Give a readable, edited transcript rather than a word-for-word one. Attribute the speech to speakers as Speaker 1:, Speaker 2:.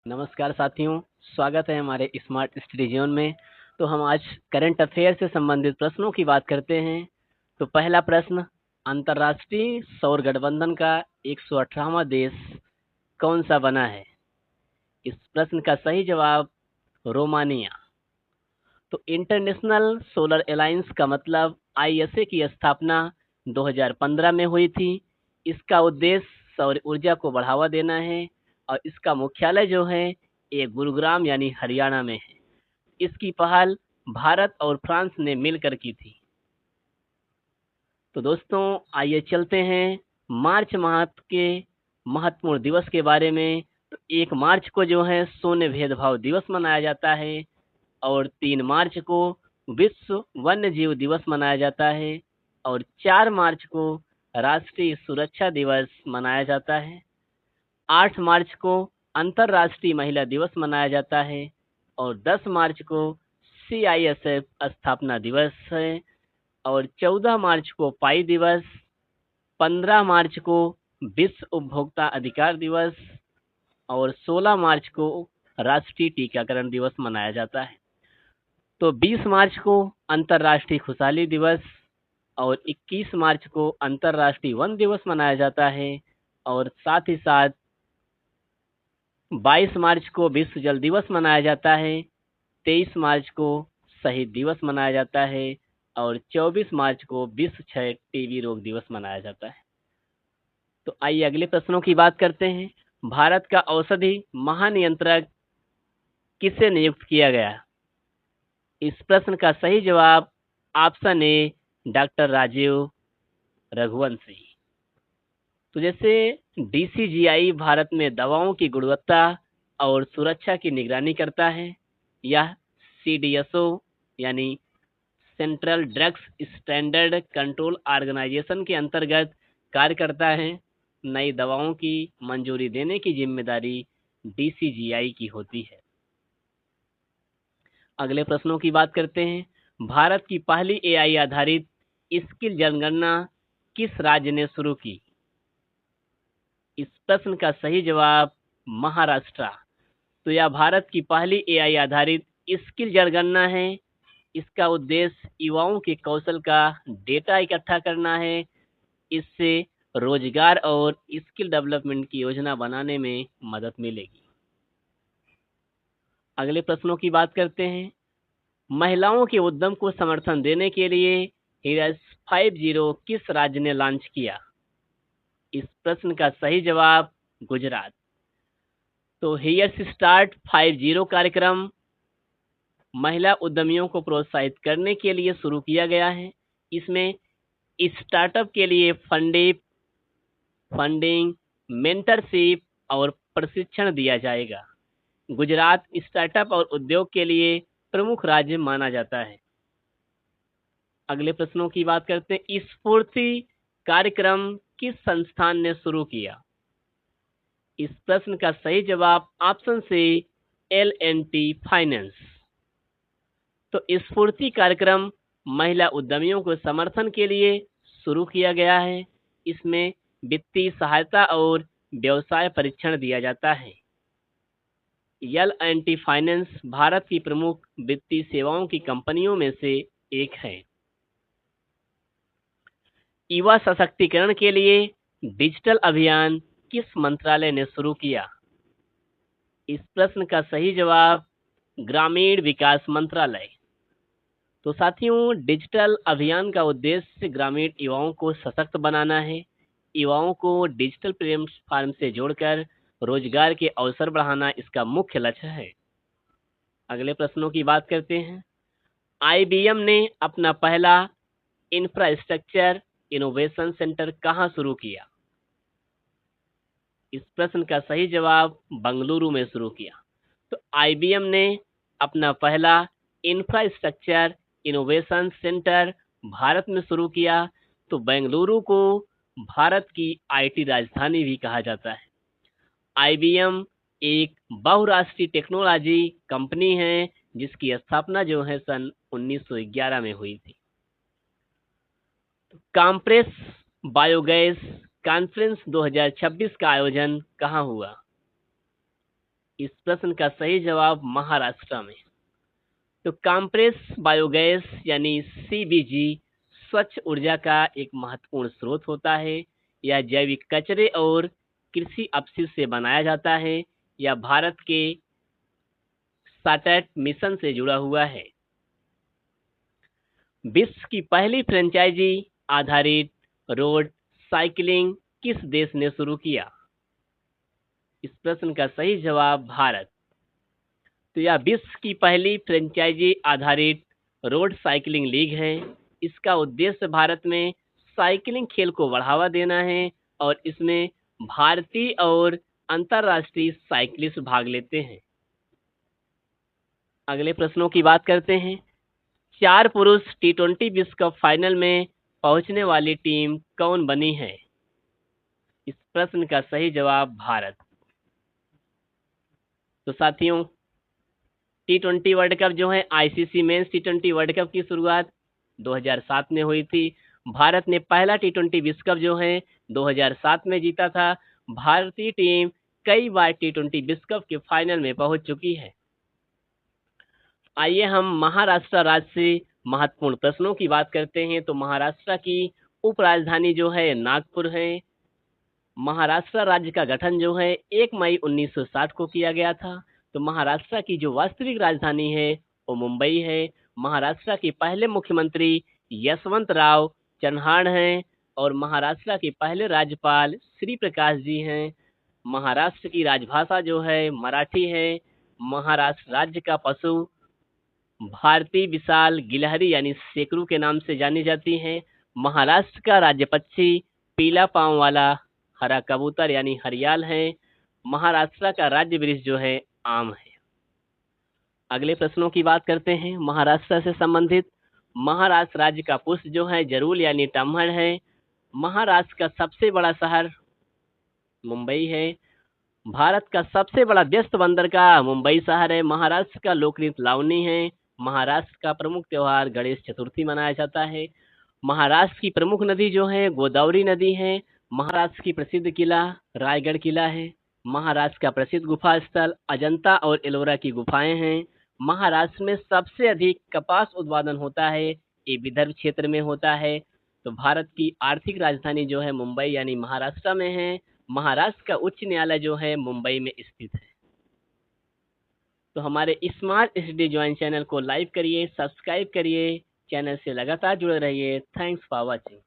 Speaker 1: नमस्कार साथियों, स्वागत है हमारे स्मार्ट स्टडी जोन में। तो हम आज करंट अफेयर से संबंधित प्रश्नों की बात करते हैं। तो पहला प्रश्न, अंतर्राष्ट्रीय सौर गठबंधन का 118वां देश कौन सा बना है? इस प्रश्न का सही जवाब रोमानिया। तो इंटरनेशनल सोलर अलायंस का मतलब आईएसए की स्थापना 2015 में हुई थी। इसका उद्देश्य सौर ऊर्जा को बढ़ावा देना है और इसका मुख्यालय जो है ये गुरुग्राम यानी हरियाणा में है। इसकी पहल भारत और फ्रांस ने मिलकर की थी। तो दोस्तों आइए चलते हैं मार्च माह के महत्वपूर्ण दिवस के बारे में। तो 1 मार्च को जो है शून्य भेदभाव दिवस मनाया जाता है और 3 मार्च को विश्व वन्य जीव दिवस मनाया जाता है और 4 मार्च को राष्ट्रीय सुरक्षा दिवस मनाया जाता है। 8 मार्च को अंतर्राष्ट्रीय महिला दिवस मनाया जाता है और 10 मार्च को सीआईएसएफ स्थापना दिवस है और 14 मार्च को पाई दिवस, 15 मार्च को विश्व उपभोक्ता अधिकार दिवस और 16 मार्च को राष्ट्रीय टीकाकरण दिवस मनाया जाता है। तो 20 मार्च को अंतर्राष्ट्रीय खुशहाली दिवस और 21 मार्च को अंतर्राष्ट्रीय वन दिवस मनाया जाता है और साथ ही साथ 22 मार्च को विश्व जल दिवस मनाया जाता है, 23 मार्च को शहीद दिवस मनाया जाता है और 24 मार्च को विश्व क्षय टीबी रोग दिवस मनाया जाता है। तो आइए अगले प्रश्नों की बात करते हैं। भारत का औषधि महानियंत्रक किसे नियुक्त किया गया? इस प्रश्न का सही जवाब option A doctor Rajeev Raghuvanshi. तो जैसे डीसीजीआई भारत में दवाओं की गुणवत्ता और सुरक्षा की निगरानी करता है। यह सीडीएसओ यानी central drugs standard control organisation के अंतर्गत कार्य करता है। नई दवाओं की मंजूरी देने की जिम्मेदारी डीसीजीआई की होती है। अगले प्रश्नों की बात करते हैं। भारत की पहली एआई आधारित स्किल जनगणना किस राज्य ने शुरू की? इस प्रश्न का सही जवाब महाराष्ट्र। तो यह भारत की पहली एआई आधारित स्किल जनगणना है। इसका उद्देश्य युवाओं के कौशल का डेटा इकट्ठा करना है। इससे रोजगार और स्किल डेवलपमेंट की योजना बनाने में मदद मिलेगी। अगले प्रश्नों की बात करते हैं। महिलाओं के उद्यम को समर्थन देने के लिए हीरस 50 किस राज्य ने लॉन्च किया? इस प्रश्न का सही जवाब गुजरात। तो हीयर्स स्टार्ट 50 कार्यक्रम महिला उद्यमियों को प्रोत्साहित करने के लिए शुरू किया गया है। इसमें स्टार्टअप के लिए फंडिंग, मेंटरशिप और प्रशिक्षण दिया जाएगा। गुजरात स्टार्टअप और उद्योग के लिए प्रमुख राज्य माना जाता है। अगले प्रश्नों की बात करते हैं। स्फूर्ति कार्यक्रम किस संस्थान ने शुरू किया? इस प्रश्न का सही जवाब ऑप्शन सी L&T फाइनेंस। तो स्फूर्ति कार्यक्रम महिला उद्यमियों को समर्थन के लिए शुरू किया गया है। इसमें वित्तीय सहायता और व्यवसाय परीक्षण दिया जाता है। L&T फाइनेंस भारत की प्रमुख वित्तीय सेवाओं की कंपनियों में से एक है। युवा सशक्तिकरण के लिए डिजिटल अभियान किस मंत्रालय ने शुरू किया? इस प्रश्न का सही जवाब ग्रामीण विकास मंत्रालय। तो साथियों डिजिटल अभियान का उद्देश्य ग्रामीण युवाओं को सशक्त बनाना है। युवाओं को डिजिटल प्लेटफॉर्म से जोड़कर रोजगार के अवसर बढ़ाना इसका मुख्य लक्ष्य है। अगले प्रश्नों की बात करते हैं। आईबीएम ने अपना पहला इंफ्रास्ट्रक्चर इनोवेशन सेंटर कहां शुरू किया? इस प्रश्न का सही जवाब बंगलुरु में शुरू किया। तो आईबीएम ने अपना पहला इंफ्रास्ट्रक्चर इनोवेशन सेंटर भारत में शुरू किया। तो बेंगलुरु को भारत की आईटी राजधानी भी कहा जाता है। आईबीएम एक बहुराष्ट्रीय टेक्नोलॉजी कंपनी है जिसकी स्थापना जो है सन 1911 में हुई थी। कॉम्प्रेस बायोगैस कॉन्फ्रेंस 2026 का आयोजन कहाँ हुआ? इस प्रश्न का सही जवाब महाराष्ट्र में। तो कंप्रेस बायोगैस यानी सीबीजी स्वच्छ ऊर्जा का एक महत्वपूर्ण स्रोत होता है। यह जैविक कचरे और कृषि अपशिष्ट से बनाया जाता है। यह भारत के सैटेलाइट मिशन से जुड़ा हुआ है। विश्व की पहली फ्रेंचाइजी आधारित रोड साइकिलिंग किस देश ने शुरू किया? इस प्रश्न का सही जवाब भारत। तो यह विश्व की पहली फ्रेंचाइजी आधारित रोड साइकिलिंग लीग है। इसका उद्देश्य भारत में साइकिलिंग खेल को बढ़ावा देना है और इसमें भारतीय और अंतर्राष्ट्रीय साइकिलिस्ट भाग लेते हैं। अगले प्रश्नों की बात करते हैं। 4 पुरुष T20 विश्व कप फाइनल में पहुंचने वाली टीम कौन बनी है? इस प्रश्न का सही जवाब भारत। तो साथियों, T20 वर्ल्ड कप जो है ICC men's T20 world cup की शुरुआत 2007 में हुई थी। भारत ने पहला T20 विश्व कप जो है 2007 में जीता था। भारतीय टीम कई बार T20 विश्व कप के फाइनल में पहुंच चुकी है। आइए हम महाराष्ट्र राज्य से महत्वपूर्ण प्रश्नों की बात करते हैं। तो महाराष्ट्र की उपराजधानी जो है नागपुर है। महाराष्ट्र राज्य का गठन जो है 1 मई 1960 को किया गया था। तो महाराष्ट्र की जो वास्तविक राजधानी है वो मुंबई है। महाराष्ट्र के पहले मुख्यमंत्री यशवंतराव चव्हाण हैं और महाराष्ट्र के पहले राज्यपाल श्री प्रकाश जी हैं। महाराष्ट्र की राजभाषा जो है मराठी है। महाराष्ट्र राज्य का पशु भारतीय विशाल गिलहरी यानी सेकरू के नाम से जानी जाती है। महाराष्ट्र का राज्य पक्षी पीला पांव वाला हरा कबूतर यानी हरियाल है। महाराष्ट्र का राज्य वृक्ष जो है आम है। अगले प्रश्नों की बात करते हैं महाराष्ट्र से संबंधित। महाराष्ट्र राज्य का पुष्प जो है जरूल यानी टम्हड़ है। महाराष्ट्र का सबसे बड़ा शहर मुंबई है। भारत का सबसे बड़ा व्यस्त बंदरगाह मुंबई शहर है। महाराष्ट्र का लोकनृत्य लावनी है। महाराष्ट्र का प्रमुख त्योहार गणेश चतुर्थी मनाया जाता है। महाराष्ट्र की प्रमुख नदी जो है गोदावरी नदी है। महाराष्ट्र की प्रसिद्ध किला रायगढ़ किला है। महाराष्ट्र का प्रसिद्ध गुफा स्थल अजंता और एलोरा की गुफाएं हैं। महाराष्ट्र में सबसे अधिक कपास उत्पादन होता है, ये विदर्भ क्षेत्र में होता है। तो भारत की आर्थिक राजधानी जो है मुंबई यानी महाराष्ट्र में है। महाराष्ट्र का उच्च न्यायालय जो है मुंबई में स्थित है। तो हमारे स्मार्ट स्टडी ज्वाइन चैनल को लाइक करिए, सब्सक्राइब करिए, चैनल से लगातार जुड़े रहिए। Thanks for watching.